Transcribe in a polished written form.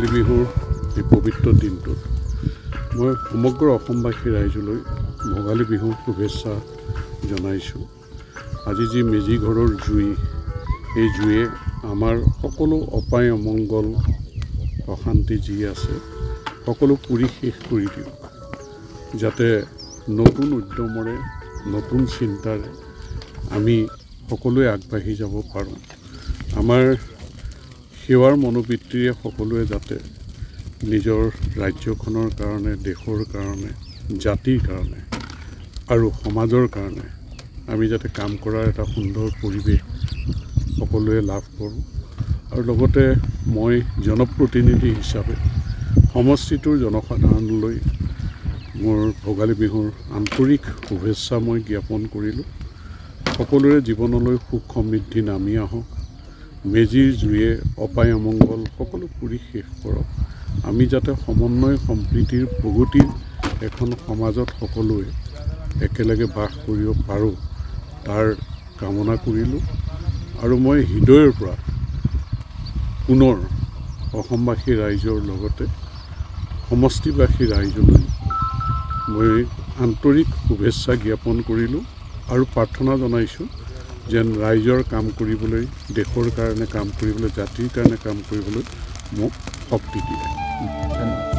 ভোগালী বিহুৰ এই পবিত্ৰ দিনটোত মই সমগ্ৰ অসমবাসী ৰাইজলৈ ভোগালী বিহুৰ শুভেচ্ছা জনাইছোঁ। আজি যি মেজি ঘৰৰ জুই, এই জুয়ে আমাৰ সকলো অপায় অমংগল অশান্তি যি আছে সকলো পুৰি শেষ কৰি দিওঁ, যাতে নতুন উদ্যমৰে নতুন চিন্তাৰে আমি সকলোৱে আগবাঢ়ি যাব পাৰোঁ। আমাৰ সেৱাৰ মনোবৃত্তিৰে সকলোৱে যাতে নিজৰ ৰাজ্যখনৰ কাৰণে, দেশৰ কাৰণে, জাতিৰ কাৰণে আৰু সমাজৰ কাৰণে আমি যাতে কাম কৰাৰ এটা সুন্দৰ পৰিৱেশ সকলোৱে লাভ কৰোঁ। আৰু লগতে মই জনপ্ৰতিনিধি হিচাপে সমষ্টিটোৰ জনসাধাৰণলৈ মোৰ ভোগালী বিহুৰ আন্তৰিক শুভেচ্ছা মই জ্ঞাপন কৰিলোঁ। সকলোৰে জীৱনলৈ সুখ সমৃদ্ধি নামি আহক, মেজিৰ জুয়ে অপায় অমংগল সকলো পুৰি শেষ কৰক, আমি যাতে সমন্বয় সম্প্ৰীতিৰ প্ৰগতিৰ এখন সমাজত সকলোৱে একেলগে বাস কৰিব পাৰোঁ তাৰ কামনা কৰিলোঁ। আৰু মই হৃদয়ৰ পৰা পুনৰ অসমবাসী ৰাইজৰ লগতে সমষ্টিবাসী ৰাইজলৈ মই আন্তৰিক শুভেচ্ছা জ্ঞাপন কৰিলোঁ আৰু প্ৰাৰ্থনা জনাইছোঁ যেন ৰাইজৰ কাম কৰিবলৈ, দেশৰ কাৰণে কাম কৰিবলৈ, জাতিৰ কাৰণে কাম কৰিবলৈ মোক শক্তি দিয়ে। ধন্যবাদ।